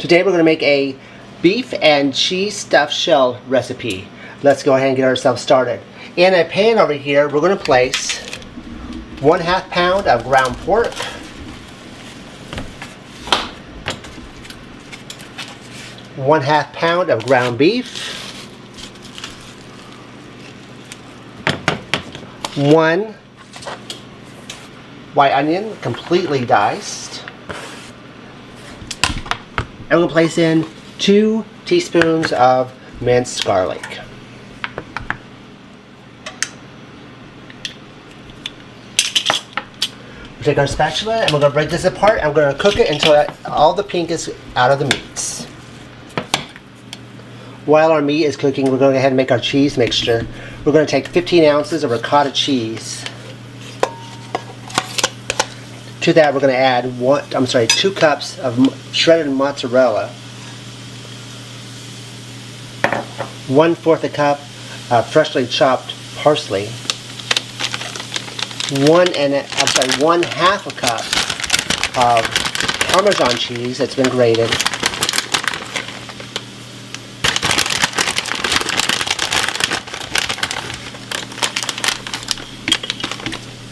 Today we're going to make a beef and cheese stuffed shell recipe. Let's go ahead and get ourselves started. In a pan over here, we're going to place 1/2 pound of ground pork, 1/2 pound of ground beef, 1 white onion completely diced, and we'll place in 2 teaspoons of minced garlic. We'll take our spatula and we're going to break this apart and we're going to cook it until all the pink is out of the meats. While our meat is cooking, we're going to go ahead and make our cheese mixture. We're going to take 15 ounces of ricotta cheese. To that, we're going to add 2 cups of shredded mozzarella, 1/4 a cup of freshly chopped parsley, 1/2 a cup of Parmesan cheese that's been grated,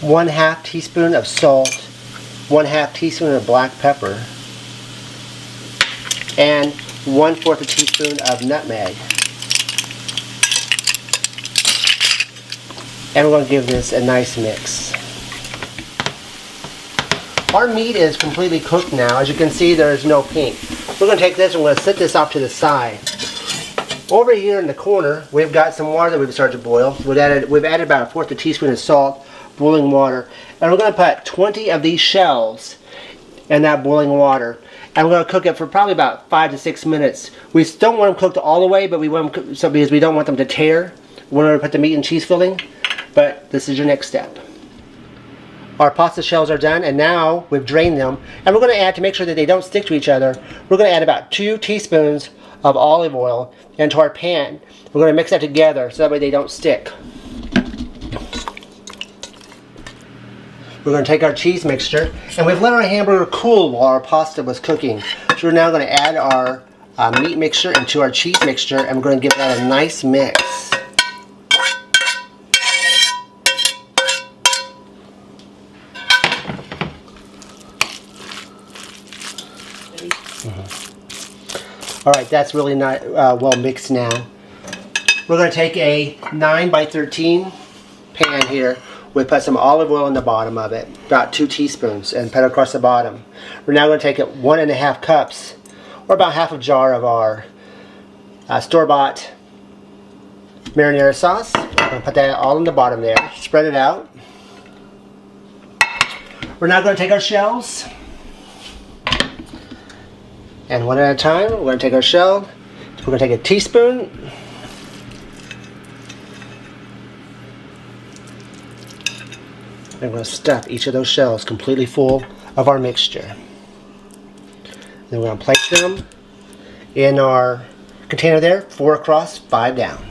one-half teaspoon of salt, 1/2 teaspoon of black pepper, and 1/4 a teaspoon of nutmeg. And we're going to give this a nice mix. Our meat is completely cooked now. As you can see, there is no pink. We're going to take this and we're going to set this off to the side. Over here in the corner, we've got some water that we've started to boil. We've added about 1/4 a teaspoon of salt, boiling water, and we're going to put 20 of these shells in that boiling water, and we're going to cook it for probably about 5 to 6 minutes. We don't want them cooked all the way, but we want them cooked because we don't want them to tear when we put the meat and cheese filling. But this is your next step. Our pasta shells are done, and now we've drained them, and we're going to add, to make sure that they don't stick to each other, we're going to add about 2 teaspoons of olive oil into our pan. We're going to mix that together so that way they don't stick. We're going to take our cheese mixture, and we've let our hamburger cool while our pasta was cooking. So we're now going to add our meat mixture into our cheese mixture, and we're going to give that a nice mix. Alright, that's really not well mixed now. We're going to take a 9 by 13 pan here. We put some olive oil in the bottom of it, about 2 teaspoons, and put it across the bottom. We're now going to take 1.5 cups, or about half a jar of our store-bought marinara sauce. We're going to put that all in the bottom there. Spread it out. We're now going to take our shells, and one at a time, we're going to take our shell. We're going to take a teaspoon. And we're going to stuff each of those shells completely full of our mixture. Then we're going to place them in our container there, 4 across, 5 down.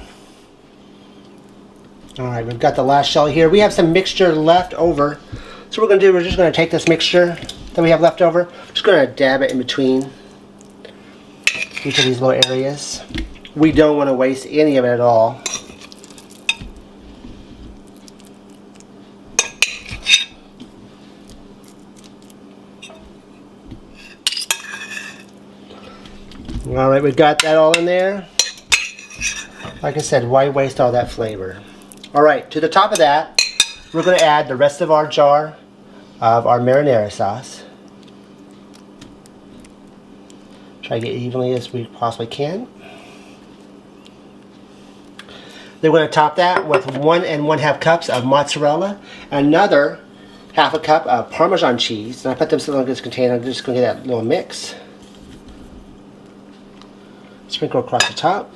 Alright, we've got the last shell here. We have some mixture left over. So what we're going to do, we're just going to take this mixture that we have left over, just going to dab it in between each of these little areas. We don't want to waste any of it at all. Alright, we've got that all in there. Like I said, why waste all that flavor? Alright, to the top of that, we're going to add the rest of our jar of our marinara sauce. Try to get evenly as we possibly can. Then we're going to top that with 1 1/2 cups of mozzarella, another 1/2 a cup of Parmesan cheese. And I put them in this container. I'm just going to get that little mix. Sprinkle across the top.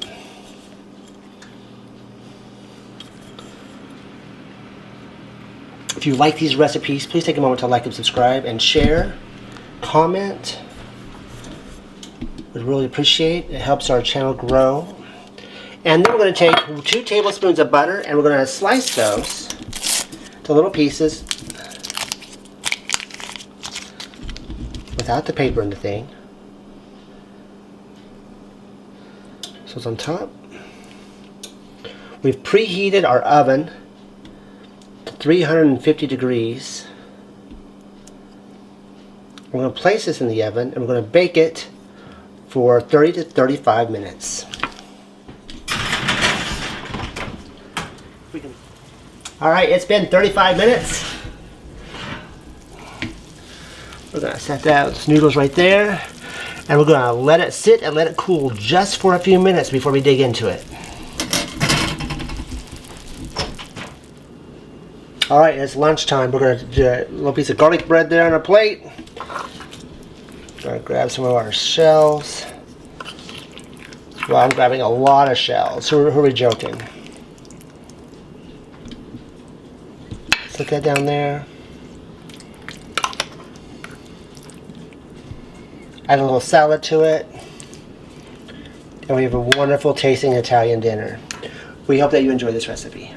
If you like these recipes, please take a moment to like and subscribe and share, comment. Would really appreciate. It helps our channel grow. And then we're going to take 2 tablespoons of butter and we're going to slice those to little pieces without the paper in the thing. So it's on top. We've preheated our oven to 350 degrees. We're going to place this in the oven and we're going to bake it for 30 to 35 minutes. Alright, it's been 35 minutes. We're going to set those noodles right there. And we're going to let it sit and let it cool just for a few minutes before we dig into it. Alright, it's lunchtime. We're going to do a little piece of garlic bread there on our plate. Going to grab some of our shells. Well, I'm grabbing a lot of shells. Who are we joking? Set that down there. Add a little salad to it. And we have a wonderful tasting Italian dinner. We hope that you enjoy this recipe.